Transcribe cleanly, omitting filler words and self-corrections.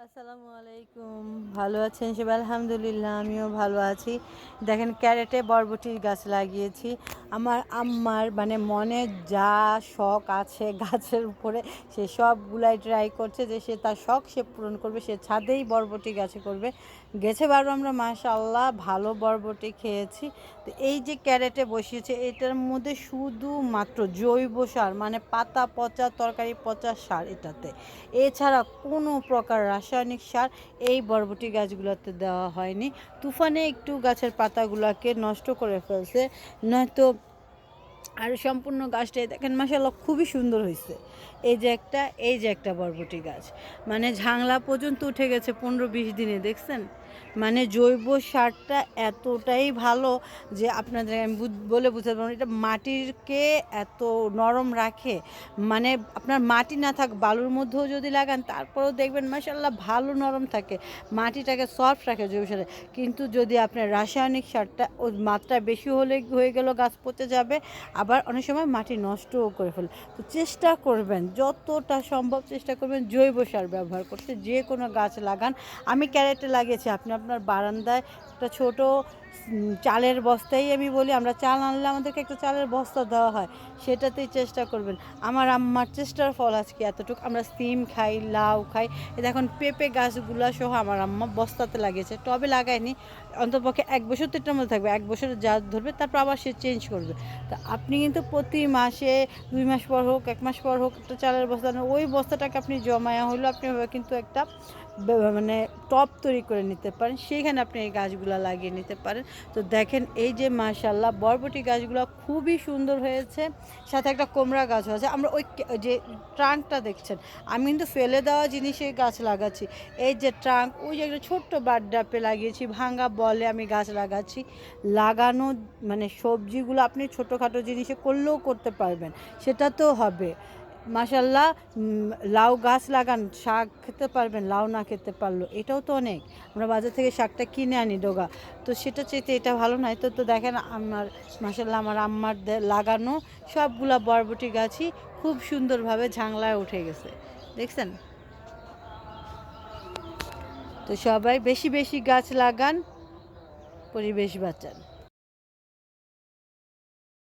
আসসালামু আলাইকুম। ভালো আছেন সবাই? আলহামদুলিল্লাহ আমিও ভালো আছি। দেখেন ক্যারেটে বরবটির গাছ লাগিয়েছি। আমার আম্মার মানে মনে যা শখ আছে গাছের উপরে সে সবগুলাই ট্রাই করছে যে সে তার শখ সে পূরণ করবে। সে ছাদেই বরবটি গাছে করবে। গেছেবারও আমরা মাশাআল্লাহ ভালো বরবটি খেয়েছি। তো এই যে ক্যারেটে বসিয়েছে এটার মধ্যে শুধুমাত্র জৈব সার মানে পাতা পচা তরকারি পচা সার এটাতে। এছাড়া কোনো প্রকার রাসায়নিক সার এই বরবটি গাছগুলোতে দেওয়া হয়নি। তুফানে একটু গাছের পাতাগুলোকে নষ্ট করে ফেলছে, নয়তো আর সম্পূর্ণ গাছটাই দেখেন মাশাআল্লাহ খুবই সুন্দর হয়েছে। এই যে একটা বরবটি গাছ মানে ঝাংলা পর্যন্ত উঠে গেছে 15-20 দিনে, দেখছেন? মানে জৈব সারটা এতটাই ভালো যে আপনাদের আমি বলে বুঝাতে পারবো না। এটা মাটিরকে এত নরম রাখে, মানে আপনার মাটি না থাক বালুর মধ্যেও যদি লাগান তারপরেও দেখবেন মাশাআল্লাহ ভালো নরম থাকে, মাটিটাকে সফট রাখে জৈব সারে। কিন্তু যদি আপনার রাসায়নিক সারটা ওর মাত্রা বেশি হলে হয়ে গেল গাছ পচে যাবে, আবার অনেক সময় মাটি নষ্টও করে ফেলে। তো চেষ্টা করবেন যতটা সম্ভব চেষ্টা করবেন জৈব সার ব্যবহার করতে, যে কোনো গাছ লাগান। আমি ক্যারেটে লাগিয়েছি, আপনি আপনার বারান্দায় একটা ছোট চালের বস্তাই আমি বলি, আমরা চাল আনলে আমাদেরকে একটা চালের বস্তা দেওয়া হয়, সেটাতেই চেষ্টা করবেন। আমার আম্মার চেষ্টার ফল আজকে এতটুকু। আমরা সিম খাই, লাউ খাই, এ দেখুন পেঁপে গাছগুলো সহ আমার আম্মা বস্তাতে লাগিয়েছে, টবে লাগায়নি। অন্তপক্ষে 1 বছর তো এটার মধ্যে থাকবে, 1 বছর যা ধরবে তারপর আবার সে চেঞ্জ করবে। তা আপনি কিন্তু প্রতি মাসে 2 মাস পর হোক 1 মাস পর হোক একটা চালের বস্তা ওই বস্তাটাকে আপনি জমায়া হলেও আপনি কিন্তু একটা মানে টব তৈরি করে নিতে পারেন, সেইখানে আপনি এই গাছগুলো লাগিয়ে নিতে পারেন। তো দেখেন এই যে মাশাআল্লাহ বরবটি গাছগুলো খুবই সুন্দর হয়েছে, সাথে একটা কুমড়া গাছও আছে। আমরা ওই যে ট্রাঙ্কটা দেখছেন, আমি কিন্তু ফেলে দেওয়া জিনিসের গাছ লাগাচ্ছি। এই যে ট্রাঙ্ক, ওই যে একটা ছোট্ট বাড্ডাপে লাগিয়েছি, ভাঙা বলে আমি গাছ লাগাচ্ছি। লাগানো মানে সবজিগুলো আপনি ছোটোখাটো জিনিসে করলেও করতে পারবেন, সেটাতেও হবে মাশাআল্লাহ। লাউ গাছ লাগান, শাক খেতে পারবেন, লাউ না খেতে পারলো এটাও তো অনেক। আমরা বাজার থেকে শাকটা কিনে আনি ডোগা, তো সেটা চাইতে এটা ভালো নয়। তো তো দেখেন আমার মাশাআল্লাহ আমার আম্মার লাগানো সবগুলা বরবটি গাছই খুব সুন্দরভাবে ঝাংলায় উঠে গেছে, দেখছেন? তো সবাই বেশি বেশি গাছ লাগান, পরিবেশ বাঁচান।